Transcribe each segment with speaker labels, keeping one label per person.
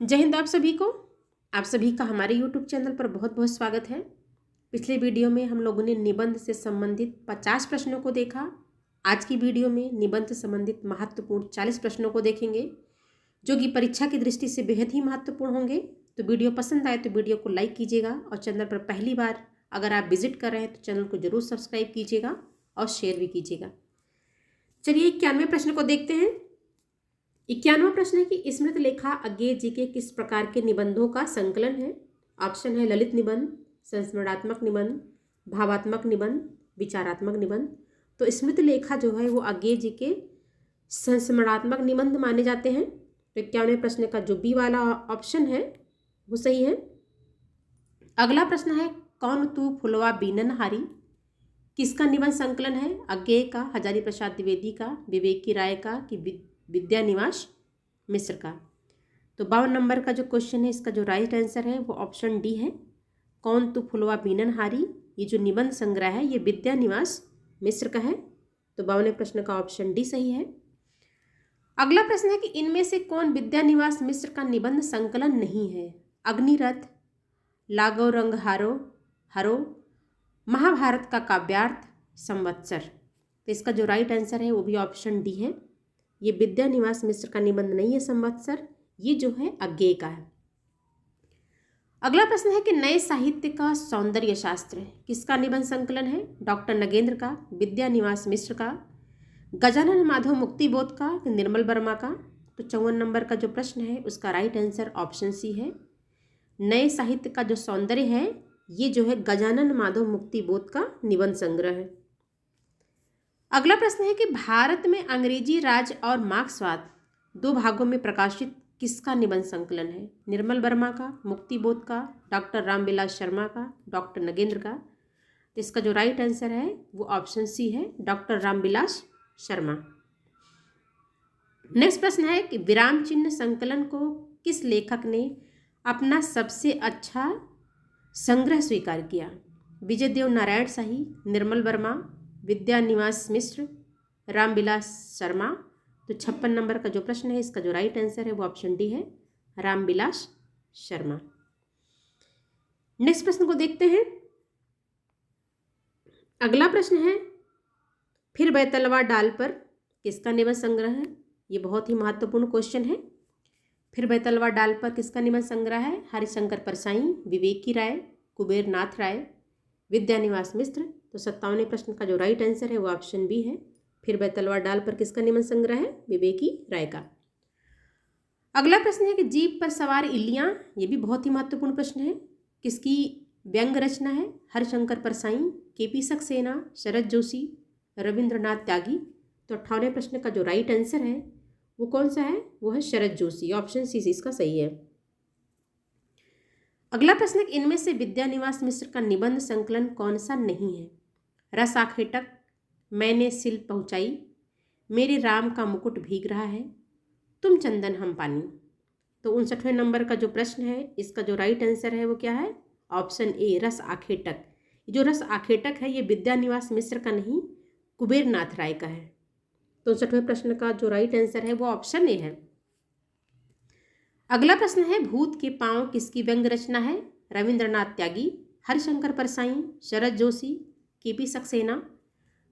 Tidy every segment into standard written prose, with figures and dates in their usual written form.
Speaker 1: जय हिंद आप सभी का हमारे YouTube चैनल पर बहुत बहुत स्वागत है। पिछले वीडियो में हम लोगों ने निबंध से संबंधित 50 प्रश्नों को देखा। आज की वीडियो में निबंध से संबंधित महत्वपूर्ण 40 प्रश्नों को देखेंगे जो कि परीक्षा की दृष्टि से बेहद ही महत्वपूर्ण होंगे। तो वीडियो पसंद आए तो वीडियो को लाइक कीजिएगा और चैनल पर पहली बार अगर आप विजिट कर रहे हैं तो चैनल को जरूर सब्सक्राइब कीजिएगा और शेयर भी कीजिएगा। चलिए 91वें प्रश्न को देखते हैं। 91वां प्रश्न है कि स्मृति लेखा अज्ञेय जी के किस प्रकार के निबंधों का संकलन है। ऑप्शन है ललित निबंध, संस्मरणात्मक निबंध, भावात्मक निबंध, विचारात्मक निबंध। तो स्मृति लेखा जो है वो अज्ञेय जी के संस्मरणात्मक निबंध माने जाते हैं। तो 91वें प्रश्न का जो बी वाला ऑप्शन है वो सही है। अगला प्रश्न है कौन तू फुलवा बीनन हारी किसका निबंध संकलन है। अज्ञेय का, हजारी प्रसाद द्विवेदी का, विवेक की राय का कि विद्यानिवास मिश्र का। तो 52 नंबर का जो क्वेश्चन है इसका जो राइट आंसर है वो ऑप्शन डी है। कौन तू फुलवा बीनन हारी ये जो निबंध संग्रह है ये विद्यानिवास मिश्र का है। तो 52वें प्रश्न का ऑप्शन डी सही है। अगला प्रश्न है कि इनमें से कौन विद्यानिवास मिश्र का निबंध संकलन नहीं है। अग्निरथ, लागो रंग हरो, महाभारत का काव्यार्थ, संवत्सर। तो इसका जो राइट आंसर है वो भी ऑप्शन डी है। ये विद्यानिवास मिश्र का निबंध नहीं है संवत्सर, ये जो है अज्ञेय का है। अगला प्रश्न है कि नए साहित्य का सौंदर्य शास्त्र किसका निबंध संकलन है। डॉक्टर नगेंद्र का, विद्यानिवास मिश्र का, गजानन माधव मुक्तिबोध का, निर्मल वर्मा का। तो 54 नंबर का जो प्रश्न है उसका राइट आंसर ऑप्शन सी है। नए साहित्य का जो सौंदर्य है ये जो है गजानन माधव मुक्तिबोध का निबंध संग्रह है। अगला प्रश्न है कि भारत में अंग्रेजी राज और मार्क्सवाद दो भागों में प्रकाशित किसका निबंध संकलन है। निर्मल वर्मा का, मुक्तिबोध का, डॉक्टर रामविलास शर्मा का, डॉक्टर नगेंद्र का। तो इसका जो राइट आंसर है वो ऑप्शन सी है, डॉक्टर रामविलास शर्मा। नेक्स्ट प्रश्न है कि विराम चिन्ह संकलन को किस लेखक ने अपना सबसे अच्छा संग्रह स्वीकार किया। विजय देव नारायण शाही, निर्मल वर्मा, विद्यानिवास मिश्र, रामविलास शर्मा। तो 56 नंबर का जो प्रश्न है इसका जो राइट आंसर है वो ऑप्शन डी है, रामविलास शर्मा। नेक्स्ट प्रश्न को देखते हैं। अगला प्रश्न है फिर बैतलवा डाल पर किसका निबंध संग्रह है। ये बहुत ही महत्वपूर्ण क्वेश्चन है। फिर बैतलवा डाल पर किसका निबंध संग्रह है। हरिशंकर परसाई, विवेक की राय, कुबेर नाथ राय, विद्यानिवास मिश्र। तो 57वें प्रश्न का जो राइट आंसर है वो ऑप्शन बी है। फिर बैतलवा डाल पर किसका निबंध संग्रह है। विवेक की राय का। अगला प्रश्न है कि जीप पर सवार इल्लियां, ये भी बहुत ही महत्वपूर्ण प्रश्न है, किसकी व्यंग रचना है। हरिशंकर परसाई, केपी सक्सेना, शरद जोशी, रविंद्रनाथ त्यागी। तो 58वें प्रश्न का जो राइट आंसर है वो कौन सा है, वो है शरद जोशी। ऑप्शन सी इसका सही है। अगला प्रश्न इनमें से विद्यानिवास मिश्र का निबंध संकलन कौन सा नहीं है। रस आखेटक, मैंने सिल पहुंचाई, मेरे राम का मुकुट भीग रहा है, तुम चंदन हम पानी। तो 59वें नंबर का जो प्रश्न है इसका जो राइट आंसर है वो क्या है, ऑप्शन ए, रस आखेटक। जो रस आखेटक है ये विद्यानिवास मिश्र का नहीं, कुबेर नाथ राय का है। तो 59वें प्रश्न का जो राइट आंसर है वो ऑप्शन ए है। अगला प्रश्न है भूत के पांव किसकी व्यंग रचना है। रविंद्रनाथ त्यागी, हरिशंकर परसाई, शरद जोशी, केपी सक्सेना।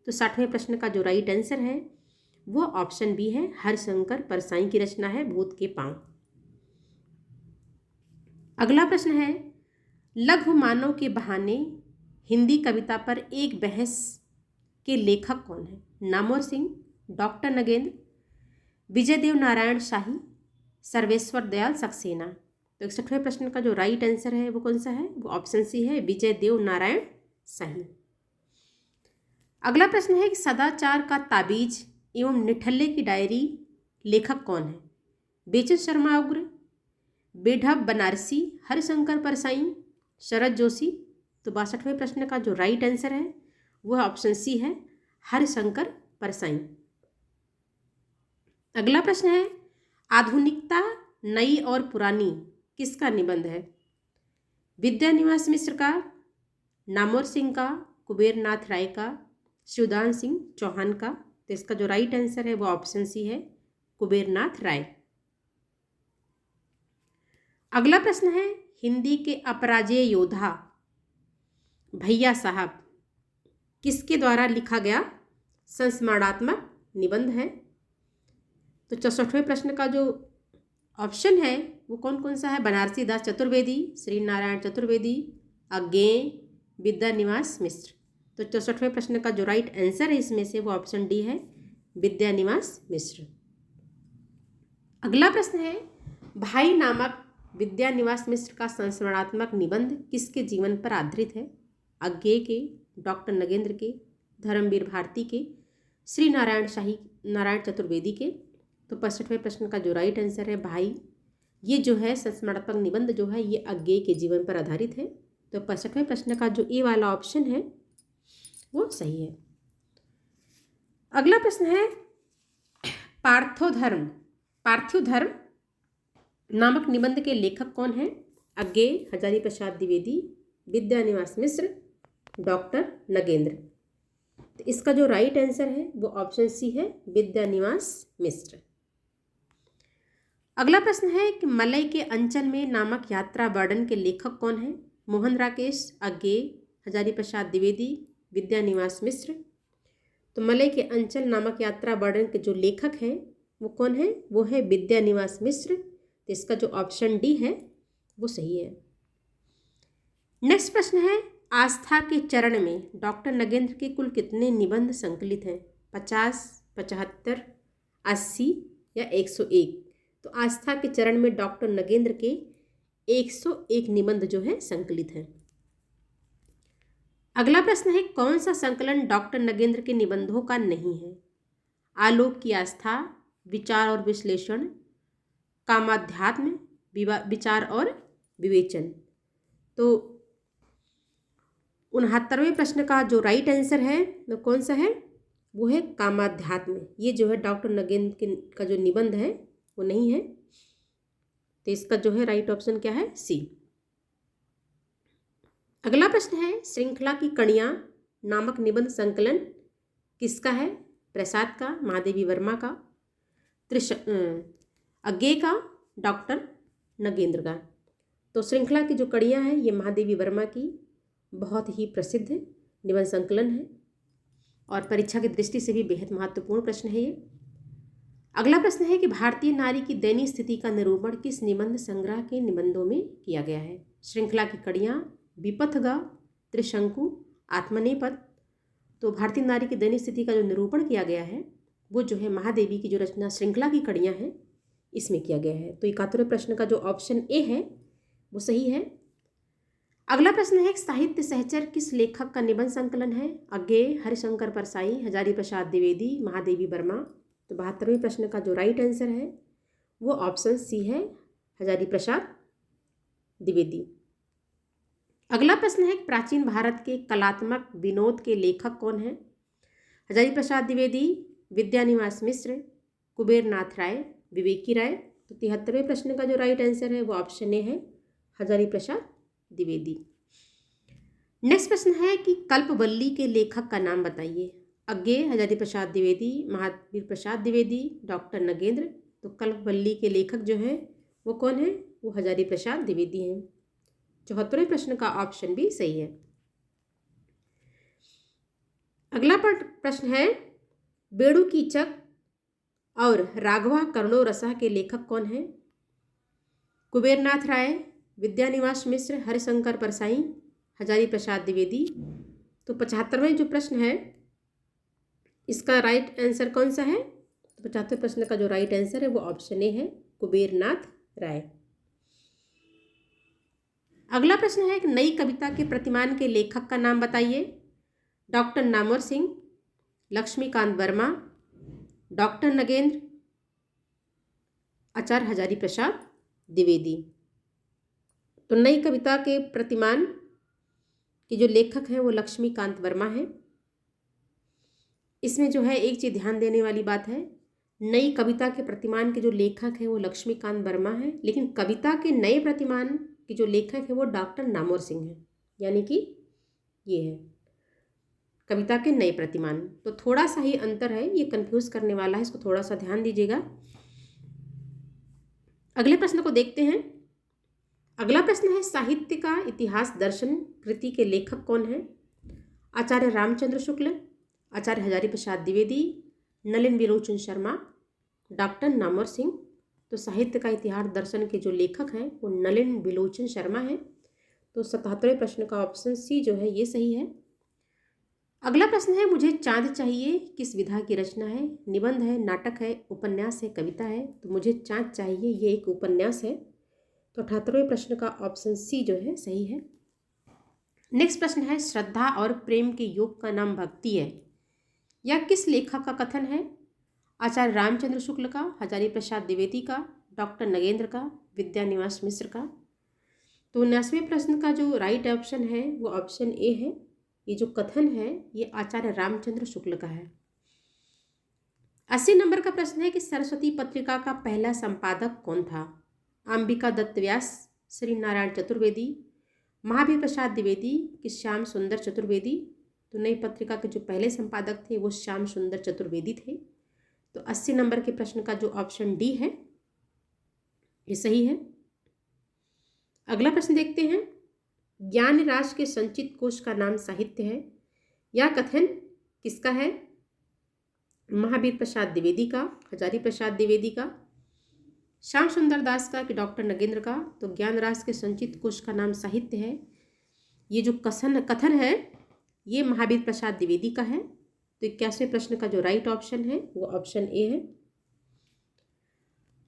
Speaker 1: तो 60वें प्रश्न का जो राइट आंसर है वो ऑप्शन बी है, हरिशंकर परसाई की रचना है भूत के पांव। अगला प्रश्न है लघु मानव के बहाने हिंदी कविता पर एक बहस के लेखक कौन है। नामवर सिंह, डॉक्टर नगेंद्र, विजय देव नारायण शाही, सर्वेश्वर दयाल सक्सेना। तो 61वें प्रश्न का जो राइट आंसर है वो कौन सा है, वो ऑप्शन सी है, विजय देव नारायण शाही। अगला प्रश्न है कि सदाचार का ताबीज एवं निठल्ले की डायरी लेखक कौन है। बेचन शर्मा उग्र, बेढब बनारसी, हरिशंकर परसाई, शरद जोशी। तो 62वें प्रश्न का जो राइट आंसर है वह ऑप्शन सी है, हरिशंकर परसाई। अगला प्रश्न है आधुनिकता नई और पुरानी किसका निबंध है। विद्यानिवास मिश्र का, नामवर सिंह का, कुबेर नाथ राय का, शिवदान सिंह चौहान का। तो इसका जो राइट आंसर है वो ऑप्शन सी है, कुबेर नाथ राय। अगला प्रश्न है, हिंदी के अपराजेय योद्धा भैया साहब किसके द्वारा लिखा गया संस्मरणात्मक निबंध है? तो 64वें प्रश्न का जो ऑप्शन है वो कौन कौन सा है? बनारसी दास चतुर्वेदी, श्री नारायण चतुर्वेदी, अज्ञेय, विद्यानिवास मिश्र। तो 64वें प्रश्न का जो राइट आंसर है इसमें से वो ऑप्शन डी है, विद्यानिवास मिश्र। अगला प्रश्न है, भाई नामक विद्यानिवास मिश्र का संस्मरणात्मक निबंध किसके जीवन पर आधारित है? अज्ञेय के, डॉक्टर नगेंद्र के, धर्मवीर भारती के, श्री नारायण चतुर्वेदी के। तो 65वें प्रश्न का जो राइट आंसर है भाई, ये जो है संस्मरणात्मक निबंध जो है ये अज्ञेय के जीवन पर आधारित है। तो 65वें प्रश्न का जो ए वाला ऑप्शन है वो सही है। अगला प्रश्न है, पार्थिव धर्म नामक निबंध के लेखक कौन है? अज्ञेय, हजारी प्रसाद द्विवेदी, विद्यानिवास मिश्र, डॉक्टर नगेंद्र। तो इसका जो राइट आंसर है वो ऑप्शन सी है, विद्यानिवास मिश्र। अगला प्रश्न है कि मलय के अंचल में नामक यात्रा वर्णन के लेखक कौन है? मोहन राकेश, अज्ञेय, हजारी प्रसाद द्विवेदी, विद्यानिवास मिश्र। तो मलय के अंचल नामक यात्रा वर्णन के जो लेखक हैं वो कौन है? वो है विद्यानिवास मिश्र। तो इसका जो ऑप्शन डी है वो सही है। नेक्स्ट प्रश्न है, आस्था के चरण में डॉक्टर नगेंद्र के कुल कितने निबंध संकलित हैं? 50, 75, 80 या 101? तो आस्था के चरण में डॉक्टर नगेंद्र के 101 निबंध जो है संकलित हैं। अगला प्रश्न है, कौन सा संकलन डॉक्टर नगेंद्र के निबंधों का नहीं है? आलोक की आस्था, विचार और विश्लेषण, कामाध्यात्म, विचार और विवेचन। तो 69वें प्रश्न का जो राइट आंसर है वो कौन सा है? वो है कामाध्यात्म। ये जो है डॉक्टर नगेंद्र का जो निबंध है वो नहीं है। तो इसका जो है राइट ऑप्शन क्या है? सी। अगला प्रश्न है, श्रृंखला की कड़ियाँ नामक निबंध संकलन किसका है? प्रसाद का, महादेवी वर्मा का, अज्ञेय का, डॉक्टर नगेंद्र का। तो श्रृंखला की जो कड़ियाँ हैं ये महादेवी वर्मा की बहुत ही प्रसिद्ध निबंध संकलन है और परीक्षा की दृष्टि से भी बेहद महत्वपूर्ण प्रश्न है ये। अगला प्रश्न है कि भारतीय नारी की दयनीय स्थिति का निरूपण किस निबंध संग्रह के निबंधों में किया गया है? श्रृंखला की कड़ियाँ, विपथगा, त्रिशंकु, आत्मनेपद। तो भारतीय नारी की दयनीय स्थिति का जो निरूपण किया गया है वो जो है महादेवी की जो रचना श्रृंखला की कड़ियाँ हैं इसमें किया गया है। तो 71वें प्रश्न का जो ऑप्शन ए है वो सही है। अगला प्रश्न है, साहित्य सहचर किस लेखक का निबंध संकलन है? अज्ञेय, हरिशंकर परसाई, हजारी प्रसाद द्विवेदी, महादेवी वर्मा। तो 72वें प्रश्न का जो राइट आंसर है वो ऑप्शन सी है, हजारी प्रसाद द्विवेदी। अगला प्रश्न है, प्राचीन भारत के कलात्मक विनोद के लेखक कौन है? हजारी प्रसाद द्विवेदी, विद्यानिवास मिश्र, कुबेर नाथ राय, विवेकी राय। तो 73वें प्रश्न का जो राइट आंसर है वो ऑप्शन ए है, हजारी प्रसाद द्विवेदी। नेक्स्ट प्रश्न है कि कल्पवल्ली के लेखक का नाम बताइए। अज्ञेय, हजारी प्रसाद द्विवेदी, महावीर प्रसाद द्विवेदी, डॉक्टर नगेंद्र। तो कल्पवल्ली के लेखक जो है वो कौन है? वो हजारी प्रसाद द्विवेदी हैं। 74वें प्रश्न का ऑप्शन भी सही है। अगला प्रश्न है, बेड़ू कीचक और राघवा करुणो रसा के लेखक कौन है? कुबेरनाथ राय, विद्यानिवास मिश्र, हरिशंकर परसाई, हजारी प्रसाद द्विवेदी। तो 75वें जो प्रश्न है इसका राइट आंसर कौन सा है? तो 75वें प्रश्न का जो राइट आंसर है वो ऑप्शन ए है, कुबेरनाथ राय। अगला प्रश्न है, एक नई कविता के प्रतिमान के लेखक का नाम बताइए। डॉक्टर नामवर सिंह, लक्ष्मीकांत वर्मा, डॉक्टर नगेंद्र, आचार्य हजारी प्रसाद द्विवेदी। तो नई कविता के प्रतिमान के जो लेखक हैं वो लक्ष्मीकांत वर्मा हैं। इसमें जो है एक चीज़ ध्यान देने वाली बात है, नई कविता के प्रतिमान के जो लेखक हैं वो लक्ष्मीकांत वर्मा हैं, लेकिन कविता के नए प्रतिमान के जो लेखक है वो डॉक्टर नामवर सिंह हैं। यानी कि ये है कविता के नए प्रतिमान। तो थोड़ा सा ही अंतर है, ये कंफ्यूज करने वाला है, इसको थोड़ा सा ध्यान दीजिएगा। अगले प्रश्न को देखते हैं। अगला प्रश्न है, साहित्य का इतिहास दर्शन कृति के लेखक कौन है? आचार्य रामचंद्र शुक्ल, आचार्य हजारी प्रसाद द्विवेदी, नलिन विलोचन शर्मा, डॉक्टर नामवर सिंह। तो साहित्य का इतिहास दर्शन के जो लेखक हैं वो नलिन विलोचन शर्मा है। तो 77वें प्रश्न का ऑप्शन सी जो है ये सही है। अगला प्रश्न है, मुझे चांद चाहिए किस विधा की रचना है? निबंध है, नाटक है, उपन्यास है, कविता है? तो मुझे चांद चाहिए ये एक उपन्यास है। तो 78वें प्रश्न का ऑप्शन सी जो है सही है। नेक्स्ट प्रश्न है, श्रद्धा और प्रेम के योग का नाम भक्ति है, यह किस लेखक का कथन है? आचार्य रामचंद्र शुक्ल का, हजारी प्रसाद द्विवेदी का, डॉक्टर नगेंद्र का, विद्यानिवास मिश्र का? तो 79वें प्रश्न का जो राइट ऑप्शन है वो ऑप्शन ए है। ये जो कथन है ये आचार्य रामचंद्र शुक्ल का है। 80 नंबर का प्रश्न है कि सरस्वती पत्रिका का पहला संपादक कौन था? अंबिका दत्त व्यास, श्री नारायण चतुर्वेदी, महावीर प्रसाद द्विवेदी कि श्याम सुंदर चतुर्वेदी? तो नई पत्रिका के जो पहले संपादक थे वो श्याम सुंदर चतुर्वेदी थे। तो 80 नंबर के प्रश्न का जो ऑप्शन डी है ये सही है। अगला प्रश्न देखते हैं, ज्ञान राज के संचित कोश का नाम साहित्य है, यह कथन किसका है? महावीर प्रसाद द्विवेदी का, हजारी प्रसाद द्विवेदी का, श्याम सुंदर दास का कि डॉक्टर नगेंद्र का? तो ज्ञान राज के संचित कोश का नाम साहित्य है, ये जो कथन है ये महावीर प्रसाद द्विवेदी का है। तो 81वें प्रश्न का जो राइट ऑप्शन है वो ऑप्शन ए है।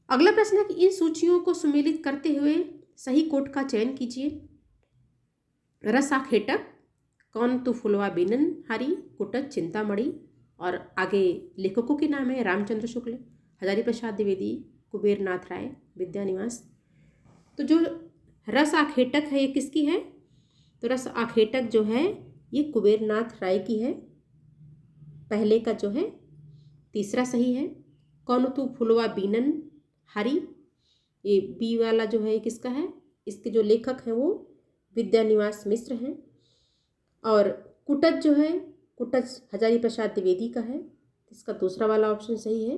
Speaker 1: अगला प्रश्न है कि इन सूचियों को सुमेलित करते हुए सही कोट का चयन कीजिए। रस आखेटक, कौन तू फुलवा बीनन हारी, कुटच चिंतामणि। और आगे लेखकों के नाम है रामचंद्र शुक्ल, हजारी प्रसाद द्विवेदी, कुबेर नाथ राय, विद्यानिवास। तो जो रस आखेटक है ये किसकी है? तो रस आखेटक जो है ये कुबेर नाथ राय की है, पहले का जो है तीसरा सही है। कौन तू फुलवा बीनन हरी, ये बी वाला जो है किसका है? इसके जो लेखक हैं वो विद्यानिवास मिश्र हैं। और कुटच जो है, कुटच हजारी प्रसाद द्विवेदी का है, इसका दूसरा वाला ऑप्शन सही है।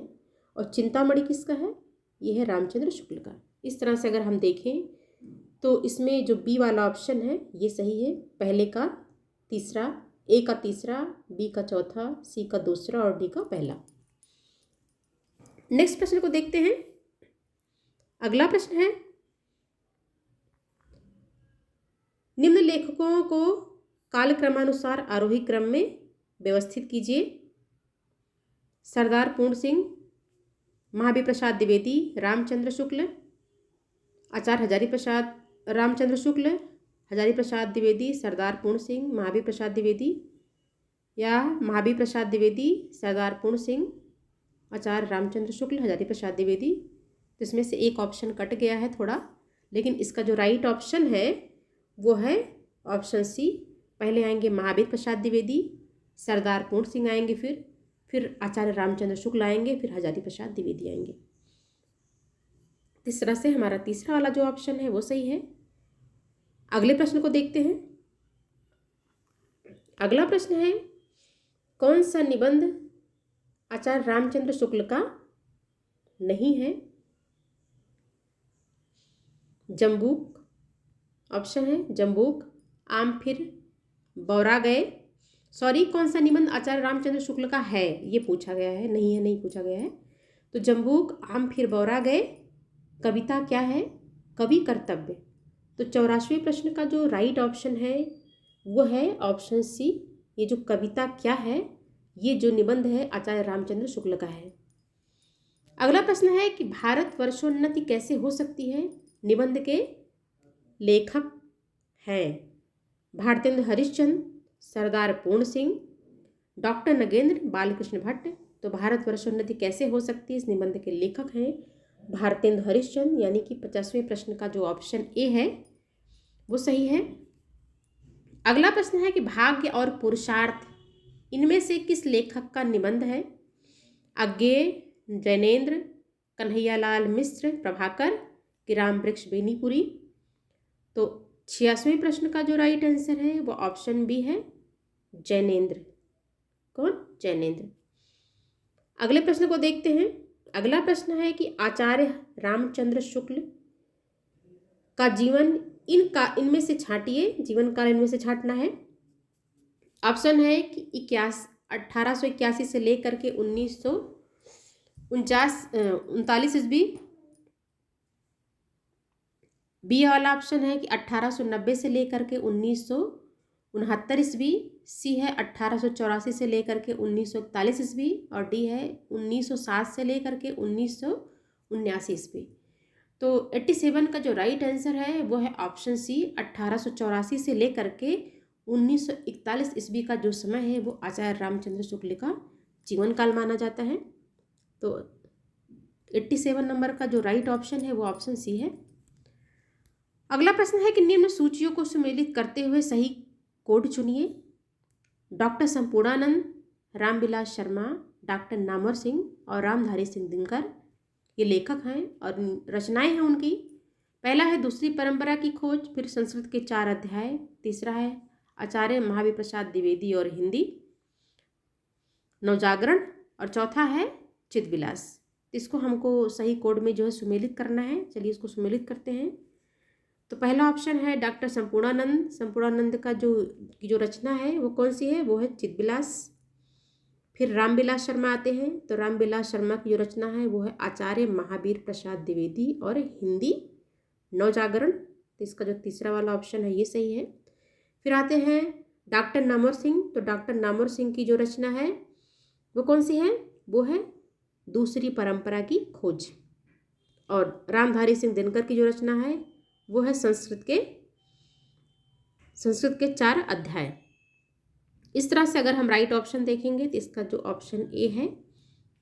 Speaker 1: और चिंतामणि किसका है? ये है रामचंद्र शुक्ल का। इस तरह से अगर हम देखें तो इसमें जो बी वाला ऑप्शन है ये सही है, पहले का तीसरा, ए का तीसरा, बी का चौथा, सी का दूसरा और डी का पहला। नेक्स्ट प्रश्न को देखते हैं। अगला प्रश्न है, निम्न लेखकों को कालक्रमानुसार आरोही क्रम में व्यवस्थित कीजिए। सरदार पूर्ण सिंह, महावीर प्रसाद द्विवेदी, रामचंद्र शुक्ल, आचार्य हजारी प्रसाद, रामचंद्र शुक्ल, हजारी प्रसाद द्विवेदी, सरदार पूर्ण सिंह, महावीर प्रसाद द्विवेदी, या महावीर प्रसाद द्विवेदी, सरदार पूर्ण सिंह, आचार्य रामचंद्र शुक्ल, हजारी प्रसाद द्विवेदी। तो इसमें से एक ऑप्शन कट गया है थोड़ा, लेकिन इसका जो राइट ऑप्शन है वो है ऑप्शन सी। पहले आएंगे महावीर प्रसाद द्विवेदी, सरदार पूर्ण सिंह आएंगे, फिर आचार्य रामचंद्र शुक्ल आएंगे, फिर हजारी प्रसाद द्विवेदी आएंगे। इस तरह से हमारा तीसरा वाला जो ऑप्शन है वो सही है। अगले प्रश्न को देखते हैं। अगला प्रश्न है, कौन सा निबंध आचार्य रामचंद्र शुक्ल का नहीं है? जम्बूक ऑप्शन है, जम्बूक, आम फिर बौरा गए। सॉरी, कौन सा निबंध आचार्य रामचंद्र शुक्ल का है ये पूछा गया है, नहीं है नहीं पूछा गया है। तो जम्बूक, आम फिर बौरा गए, कविता क्या है? कवि कर्तव्य। तो 84वें प्रश्न का जो राइट ऑप्शन है वो है ऑप्शन सी। ये जो कविता क्या है ये जो निबंध है आचार्य रामचंद्र शुक्ल का है। अगला प्रश्न है कि भारत वर्षोन्नति कैसे हो सकती है? निबंध के लेखक हैं भारतेंद्र हरिश्चंद्र, सरदार पूर्ण सिंह, डॉक्टर नगेंद्र, बालकृष्ण भट्ट। तो भारत वर्षोन्नति कैसे हो सकती है इस निबंध के लेखक हैं भारतेंद्र हरिश्चंद्र, यानी कि 50वें प्रश्न का जो ऑप्शन ए है वो सही है। अगला प्रश्न है कि भाग्य और पुरुषार्थ इनमें से किस लेखक का निबंध है? अज्ञेय, जैनेन्द्र, कन्हैयालाल मिश्र, प्रभाकर कि राम वृक्ष बेनीपुरी। तो 86वें प्रश्न का जो राइट आंसर है वो ऑप्शन बी है, जैनेन्द्र। कौन? जैनेन्द्र। अगले प्रश्न को देखते हैं। अगला प्रश्न है कि आचार्य रामचंद्र शुक्ल का जीवन इनमें से छांटिए, जीवन काल इनमें से छांटना है। ऑप्शन है कि 1881 से लेकर के 1939 ईस्वी। बी वाला ऑप्शन है कि 1890 से लेकर के 1969 ईस्वी। सी है 1884 से लेकर के 1941 ईस्वी। और डी है 1907 से लेकर के 1979 ईस्वी। तो 87 का जो राइट आंसर है वो है ऑप्शन सी, 1884 से लेकर के 1941 ईस्वी का जो समय है वो आचार्य रामचंद्र शुक्ल का जीवन काल माना जाता है। तो 87 नंबर का जो राइट ऑप्शन है वो ऑप्शन सी है। अगला प्रश्न है कि निम्न सूचियों को सुमेलित करते हुए सही कोड चुनिए। डॉक्टर संपूर्णानंद, रामविलास शर्मा, डॉक्टर नामवर सिंह और रामधारी सिंह दिनकर ये लेखक हैं और रचनाएं हैं उनकी। पहला है दूसरी परंपरा की खोज, फिर संस्कृत के 4 अध्याय, तीसरा है आचार्य महावीर प्रसाद द्विवेदी और हिंदी नवजागरण, और चौथा है चिदविलास। इसको हमको सही कोड में जो है सुमेलित करना है। चलिए इसको सुमेलित करते हैं। तो पहला ऑप्शन है डॉक्टर संपूर्णानंद का जो रचना है वो कौन सी है, वो है चिदविलास। फिर रामविलास शर्मा आते हैं, तो रामविलास शर्मा की जो रचना है वो है आचार्य महावीर प्रसाद द्विवेदी और हिंदी नवजागरण। तो इसका जो तीसरा वाला ऑप्शन है ये सही है। फिर आते हैं डॉक्टर नामवर सिंह, तो डॉक्टर नामवर सिंह की जो रचना है वो कौन सी है, वो है दूसरी परंपरा की खोज। और रामधारी सिंह दिनकर की जो रचना है वो है संस्कृत के 4 अध्याय। इस तरह से अगर हम राइट ऑप्शन देखेंगे तो इसका जो ऑप्शन ए है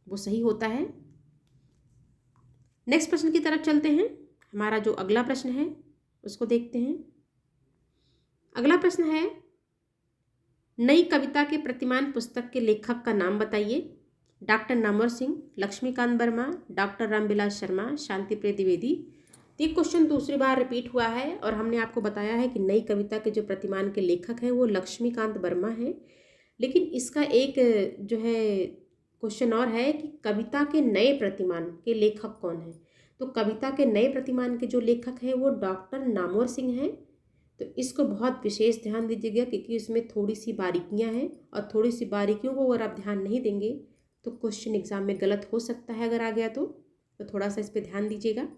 Speaker 1: वो सही होता है। नेक्स्ट प्रश्न की तरफ चलते हैं। हमारा जो अगला प्रश्न है उसको देखते हैं। अगला प्रश्न है, नई कविता के प्रतिमान पुस्तक के लेखक का नाम बताइए। डॉक्टर नामवर सिंह, लक्ष्मीकांत वर्मा, डॉक्टर रामविलास शर्मा, शांतिप्रिय द्विवेदी। ये क्वेश्चन दूसरी बार रिपीट हुआ है और हमने आपको बताया है कि नई कविता के जो प्रतिमान के लेखक हैं वो लक्ष्मीकांत वर्मा हैं। लेकिन इसका एक जो है क्वेश्चन और है कि कविता के नए प्रतिमान के लेखक कौन हैं। तो कविता के नए प्रतिमान के जो लेखक हैं वो डॉक्टर नामवर सिंह हैं। तो इसको बहुत विशेष ध्यान दीजिएगा क्योंकि इसमें थोड़ी सी बारीकियां हैं और थोड़ी सी बारीकियों को अगर आप ध्यान नहीं देंगे तो क्वेश्चन एग्जाम में गलत हो सकता है अगर आ गया तो थोड़ा सा इस पर ध्यान दीजिएगा।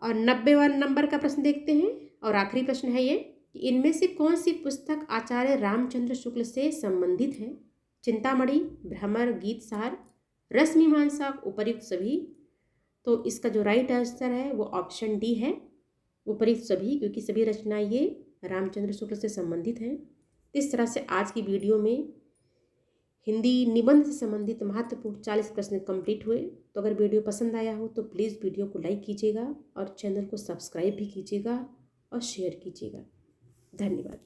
Speaker 1: और 90वां नंबर का प्रश्न देखते हैं और आखिरी प्रश्न है ये कि इनमें से कौन सी पुस्तक आचार्य रामचंद्र शुक्ल से संबंधित है। चिंतामणि, भ्रमर, गीतसार, रसमीमांसा, उपर्युक्त सभी। तो इसका जो राइट आंसर है वो ऑप्शन डी है, उपर्युक्त सभी, क्योंकि सभी रचनाएं ये रामचंद्र शुक्ल से संबंधित हैं। इस तरह से आज की वीडियो में हिंदी निबंध से संबंधित महत्वपूर्ण 40 प्रश्न कंप्लीट हुए। तो अगर वीडियो पसंद आया हो तो प्लीज़ वीडियो को लाइक कीजिएगा और चैनल को सब्सक्राइब भी कीजिएगा और शेयर कीजिएगा। धन्यवाद।